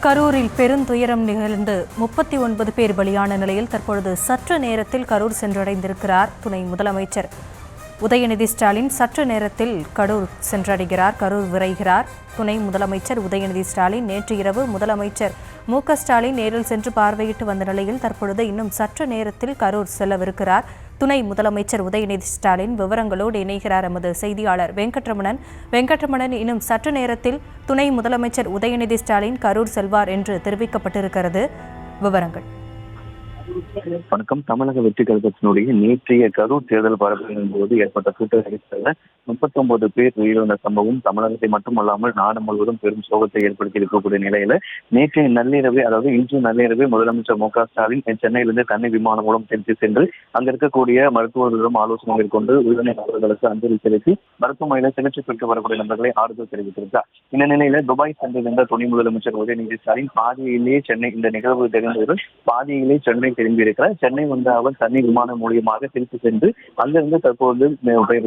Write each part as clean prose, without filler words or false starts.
கரூரில் பெருந்துயரம் நிகழ்ந்து 39 பேர் பலியான நிலையில் தற்பொழுது சற்று நேரத்தில் கரூர் சென்றடைந்திருக்கிறார் துணை முதலமைச்சர் உதயநிதி ஸ்டாலின். சற்று நேரத்தில் கரூர் சென்றடைகிறார், கரூர் விரைகிறார் துணை முதலமைச்சர் உதயநிதி ஸ்டாலின். நேற்று இரவு முதலமைச்சர் மு.க.ஸ்டாலின் நேரில் சென்று பார்வையிட்டு வந்த நிலையில் தற்பொழுது இன்னும் சற்று நேரத்தில் கரூர் செல்லவிருக்கிறார் துணை முதலமைச்சர் உதயநிதி ஸ்டாலின். விவரங்களோடு இணைகிறார் எமது செய்தியாளர் வெங்கட்ரமணன். இன்னும் சற்று நேரத்தில் துணை முதலமைச்சர் உதயநிதி ஸ்டாலின் கரூர் செல்வார் என்று தெரிவிக்கப்பட்டிருக்கிறது. விவரங்கள். வணக்கம். தமிழக வெற்றி கழகத்தினுடைய நேற்றைய கரூர் தேர்தல் பரப்புகளின் போது ஏற்பட்ட கூட்ட நெரிசலில் 39 பேர் உயிரிழந்த சம்பவம் தமிழகத்தை மட்டுமல்லாமல் நாடு முழுவதும் பெரும் சோகத்தை ஏற்படுத்தி இருக்கக்கூடிய நிலையில நேற்றைய நள்ளிரவே, அதாவது இன்று நள்ளிரவே முதலமைச்சர் மு.க.ஸ்டாலின் சென்னையிலிருந்து தனி விமானம் மூலம் திருச்சி சென்று அங்க இருக்கக்கூடிய மருத்துவர்களிடம் ஆலோசனை மேற்கொண்டு உயிரிழந்த நபர்களுக்கு அஞ்சலி செலுத்தி மருத்துவமனையில சிகிச்சை பெற்று வரக்கூடிய நபர்களை ஆறுதல் தெரிவித்திருக்கிறார். இந்த நிலையில துபாய் சென்றிருந்த துணை முதலமைச்சர் உதயநிதி ஸ்டாலின் பாதியிலே சென்னை இந்த நிகழ்வு தெரிந்தவுடன் பாதியிலே சென்னை திரும்பியிருக்கிறார். சென்னை வந்த அவர் தனி விமானம் மூலியமாக திருச்சி சென்று அங்கிருந்து தற்போது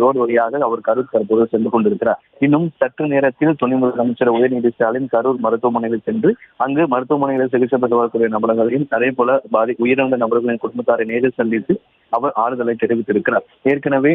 ரோடு வழியாக அவர் கரூர் தற்போது சென்று கொண்டிருக்கிறார். இன்னும் சற்று நேரத்தில் துணை முதலமைச்சர் உதயநிதி ஸ்டாலின் கரூர் மருத்துவமனையில் சென்று அங்கு மருத்துவமனையில் சிகிச்சை பெற்று வரக்கூடிய நபர்களையும் அதே போல உயிரிழந்த நபர்களின் குடும்பத்தாரை நேரில் சந்தித்து அவர் ஆறுதலை தெரிவித்திருக்கிறார். ஏற்கனவே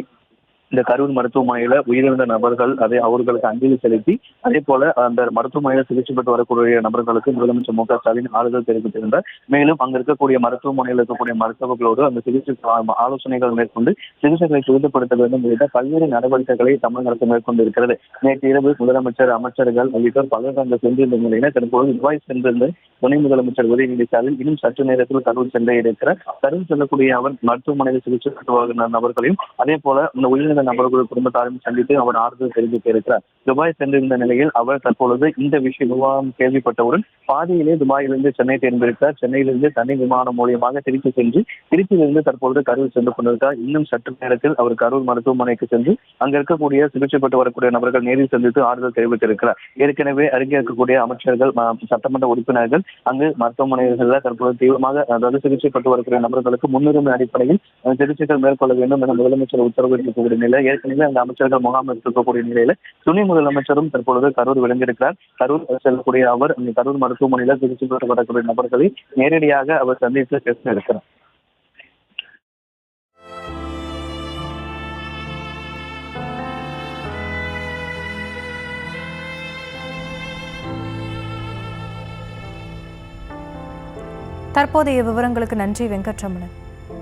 இந்த கரூர் மருத்துவமனையில உயிரிழந்த நபர்கள் அவர்களுக்கு அஞ்சலி செலுத்தி அதே போல அந்த மருத்துவமனையில சிகிச்சை பெற்று வரக்கூடிய நபர்களுக்கு முதலமைச்சர் மு.க.ஸ்டாலின் ஆறுதல் தெரிவித்திருந்தார். மேலும் அங்க இருக்கக்கூடிய மருத்துவமனையில் இருக்கக்கூடிய மருத்துவர்களோடு அந்த சிகிச்சை ஆலோசனைகள் மேற்கொண்டு சிகிச்சைகளை துரிதப்படுத்த வேண்டும் உள்ளிட்ட பல்வேறு நடவடிக்கைகளை தமிழக அரசு மேற்கொண்டு இருக்கிறது. நேற்று இரவு முதலமைச்சர், அமைச்சர்கள் உள்ளிட்டோர் பலர் அங்கு சென்றிருந்த நிலையில தற்போது துபாய் சென்றிருந்த துணை முதலமைச்சர் உதயநிதி ஸ்டாலின் இன்னும் சற்று நேரத்தில் கரூர் சென்ற இருக்கிறார். கரூர் செல்லக்கூடிய அவர் மருத்துவமனையில் சிகிச்சை பெற்று வருகிற நபர்களையும் அதே போல இந்த உயிரிழந்த நபர்கள் குடும்பத்தாரையும் சந்தித்து அவர் ஆறுதல் தெரிவிக்க இருக்கிறார். துபாய் சென்றிருந்த நிலையில் அவர் தற்பொழுது இந்த விவகாரம் கேள்விப்பட்டவுடன் பாதியிலே துபாயிலிருந்து சென்னை திரும்பியிருக்கிறார். சென்னையிலிருந்து தனி விமானம் மூலியமாக திருச்சி சென்று திருச்சியிலிருந்து தற்பொழுது கரூர் சென்று கொண்டிருக்கிறார். இன்னும் சற்று நேரத்தில் அவர் கரூர் மருத்துவமனைக்கு சென்று அங்க இருக்கக்கூடிய சிகிச்சை பெற்று வரக்கூடிய நபர்கள் நேரில் சந்தித்து ஆறுதல் தெரிவித்திருக்கிறார். ஏற்கனவே அருகே இருக்கக்கூடிய அமைச்சர்கள், சட்டமன்ற உறுப்பினர்கள் அங்கு மருத்துவமனைகளில் தற்போது தீவிரமாக சிகிச்சை பெற்று வரக்கூடிய நபர்களுக்கு முன்னுரிமை அடிப்படையில் சிகிச்சைகள் மேற்கொள்ள வேண்டும் என முதலமைச்சர் உத்தரவிட்டிருக்கக்கூடிய நிலை. ஏற்கனவே அந்த அமைச்சர்கள் முகாம் இருக்கக்கூடிய நிலையில துணை முதலமைச்சரும் தற்பொழுது கரூர் விளங்கியிருக்கிறார். கரூர் செல்லக்கூடிய அவர் அந்த கரூர் மருத்துவமனையில சிகிச்சை பெற்று வரக்கூடிய நபர்களை நேரடியாக அவர் சந்தித்து பேச இருக்கிறார். தற்போதைய விவரங்களுக்கு நன்றி வெங்கட்ரமணன்.